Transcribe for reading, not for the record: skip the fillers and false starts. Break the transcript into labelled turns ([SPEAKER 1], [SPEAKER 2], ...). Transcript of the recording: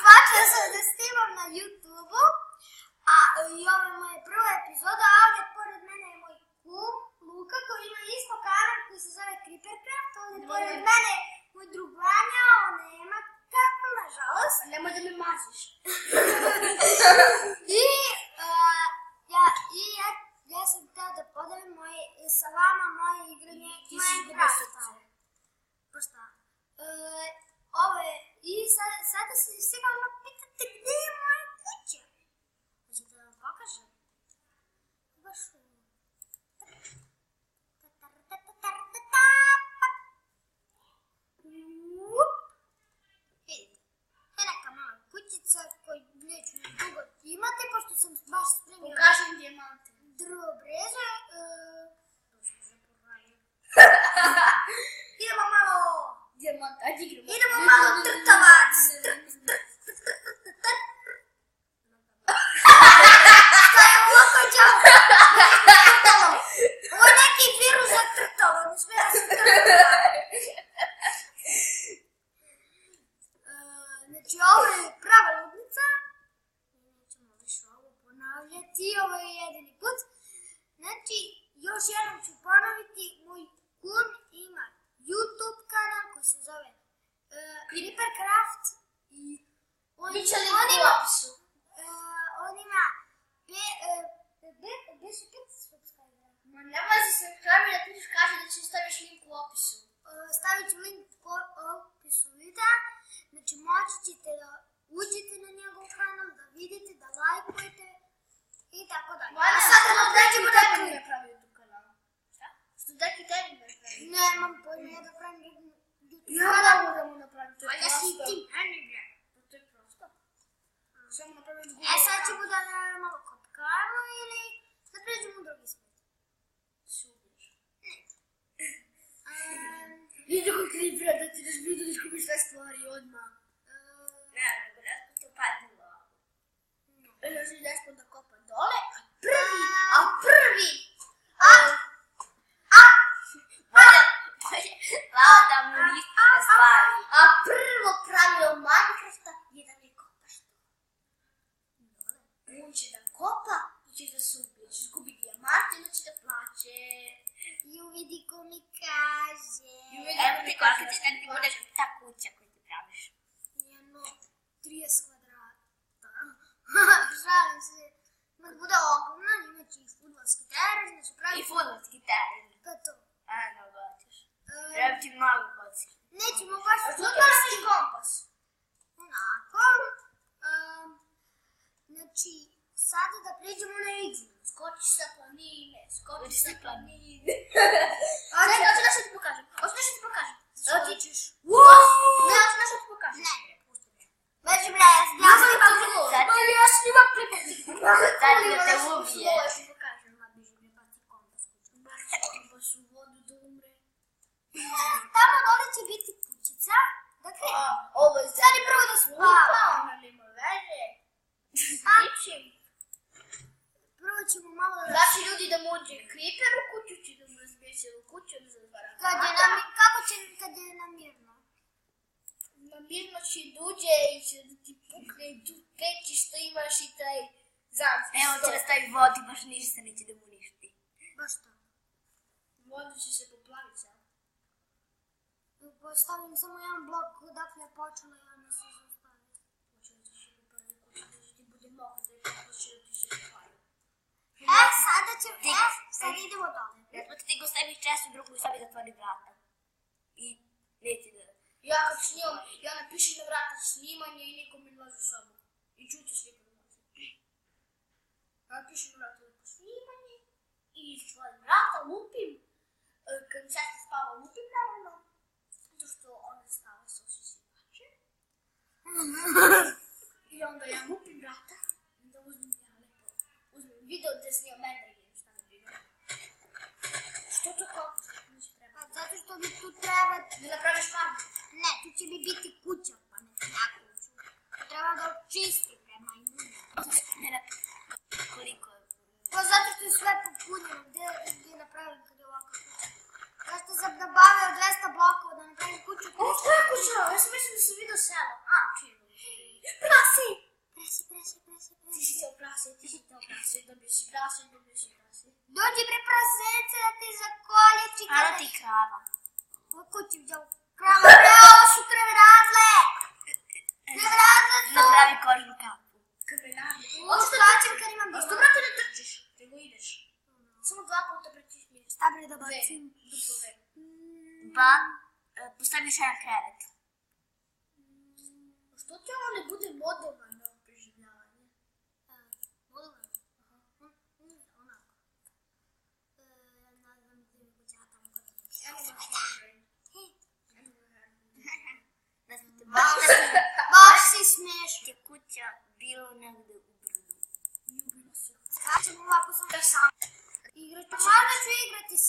[SPEAKER 1] počela sam da snimam na YouTube-u, a i ovo je moja prva epizoda, a ovdje pored mene je moj kum, Luka, koji ima isto kanal koji se zove Creepercraft, ovdje pored mene je moj drug Vanja, on nema kako, nažalost.
[SPEAKER 2] Nemoj da me maziš.
[SPEAKER 1] Ja sam htjela da podelim sa vama moje igranje Minecrafta. Pa šta? Sada se sigurno pitate gdje je moja kuća. Hoćete da vam pokažem? Baš vidite, to je neka mala kućica koju neću dugo imati, pošto sam baš spremila.
[SPEAKER 2] Pokažem dijamante.
[SPEAKER 1] Drvo breze. Idemo malo...
[SPEAKER 2] Dijamant, ajde igramo.
[SPEAKER 1] Idemo malo trtavac. Šta je ovo kođa? Ovo je neki virus za trtalo. Ne smije da se trtalo. Znači ovo je prava ludnica. Nećemo više ovo ponavljati. Ovo je jedini put. Znači, još jednom ću ponoviti, moj kum ima YouTube kanal koji se zove Creepercraft i on ima 5 subscribera.
[SPEAKER 2] Ma nemoj se subscribe da ti kaže da ćeš staviš link u opisu.
[SPEAKER 1] Stavit ću link u opisu videa, znači moći ćete da uđete na njegov kanal, da vidite, da lajkujete i tako dalje.
[SPEAKER 2] A sad da pređemo da mi ne pravi YouTube kanal. Šta? Što deki tebi ne pravi?
[SPEAKER 1] Nemam pojma da pravim YouTube
[SPEAKER 2] Ja
[SPEAKER 1] kanal.
[SPEAKER 2] mogu da mu napravim, to je
[SPEAKER 1] A ja si
[SPEAKER 2] prosto.
[SPEAKER 1] ti meni bre.
[SPEAKER 2] To je prosto. Samo napravim Google
[SPEAKER 1] E sad
[SPEAKER 2] account.
[SPEAKER 1] ćemo da malo kopkamo ili da pređemo u drugi svijet.
[SPEAKER 2] Subiš. Vidi koji creeper da ti daš vidu da izgubiš sve stvari odmah. Ne, nego nešto to padne u lavu. Znači nešto da kopa dole, a prvi. Lava da mu niste stvari. A prvo pravilo Minecrafta je da ne kopaš to. On će da kopa i ćeš da se ubije. Ćeš izgubiti dijamante i će da plaće.
[SPEAKER 1] Ju vidi ko mi kaže.
[SPEAKER 2] Evo ti koliko ti da ti budeš ta kuća koju ti praviš.
[SPEAKER 1] Jedno 30 kvadrata. Žalim se. Mak bude ogromna, imaće i fudbalski teren, znači pravi...
[SPEAKER 2] I fudbalski teren.
[SPEAKER 1] Pa to.
[SPEAKER 2] A, ne ugatiš. Treba ti malo kocki.
[SPEAKER 1] Nećemo baš
[SPEAKER 2] Fudbalski kompas.
[SPEAKER 1] onako. Znači, sada da pređemo na igru.
[SPEAKER 2] Skoči sa planine, skoči sa planine. Hoću nešto ti pokažem. Hoću nešto ti pokažem.
[SPEAKER 1] Ti ćeš.
[SPEAKER 2] Ne, hoću nešto ti pokažem.
[SPEAKER 1] Ne, pusti me. Beži bre, ja snimam klip.
[SPEAKER 2] Ali ja snimam klip. Sad da te ubije.
[SPEAKER 1] Ja ti pokažem, ma beži bre, baci kompas kuću.
[SPEAKER 2] Baš u vodu da umre.
[SPEAKER 1] Tamo dole će biti kućica. Dakle,
[SPEAKER 2] Ovo je
[SPEAKER 1] sad je prvo da spava.
[SPEAKER 2] Ona nema veze. Ničim.
[SPEAKER 1] Prvo ćemo malo da...
[SPEAKER 2] Znači ljudi da mu uđe creeper u kuću, će da mu razbije cijelu kuću, da zatvara.
[SPEAKER 1] Kako će kad je namirno?
[SPEAKER 2] Namirno će da uđe i će da ti pukne i tu peći što imaš i taj zamski. Evo će da stavi vodi, baš ništa neće da mu uništi.
[SPEAKER 1] Baš to.
[SPEAKER 2] Vodu će se poplaviti sad.
[SPEAKER 1] Postavim samo jedan blok dakle je počela i onda se zaustavi.
[SPEAKER 2] Hoće da će se poplaviti kuću, da će ti bude mokro, da će ti se poplaviti.
[SPEAKER 1] Sad idemo dole.
[SPEAKER 2] Zato ti go staviš često u drugu i stavi zatvori vrata. I neće da... Ja kad snimam, ja napišem na vrata snimanje i niko mi ulazi u sobu. I čuti svi kad ulazi. Ja napišem na vrata snimanje i stvorim vrata, lupim. Kad mi sestra spava, lupim naravno. Zato što ona spava sa osvisivače. I onda ja lupim vrata. I onda uzmem video gdje snimam Ender Game, šta ne vidim. Što to kako?
[SPEAKER 1] Zato što mi tu treba...
[SPEAKER 2] Da napraviš farmu?
[SPEAKER 1] Ne, tu će mi biti kuća, pa ne na kuću. Treba da očistim prema imuna.
[SPEAKER 2] Koliko je?
[SPEAKER 1] Pa zato što je sve popunjeno, gdje je napravim kad je ovako kuća. Zašto sam nabavio 200 blokova da napravim kuću?
[SPEAKER 2] Ovo je kuća, ja sam mislim da sam vidio selo. A, čini. krasi, ljubi si krasi.
[SPEAKER 1] Dođi bre prasence da ti zakolje čika.
[SPEAKER 2] Ano ti krava.
[SPEAKER 1] Ko ti vđao krava? Bre, ovo su krveradle! Krveradle su!
[SPEAKER 2] Napravi kožnu kapu.
[SPEAKER 1] Krveradle. Ovo skačem kad imam
[SPEAKER 2] A što
[SPEAKER 1] djela.
[SPEAKER 2] brate ne trčiš? Nego ideš. Samo 2 puta pretisni.
[SPEAKER 1] Šta bre da bacim?
[SPEAKER 2] Duplo V.
[SPEAKER 1] Mm,
[SPEAKER 2] Postaviš jedan krevet.
[SPEAKER 1] Što ti ovo ne bude modelovano preživljavanje? Modelovano? Onako. Nadam te nego će ja tamo kada dođe. Baš si smiješno.
[SPEAKER 2] Ti kuća bilo negde u brdu.
[SPEAKER 1] Skačem ovako sam. Igrat ću. Možda ću igrati s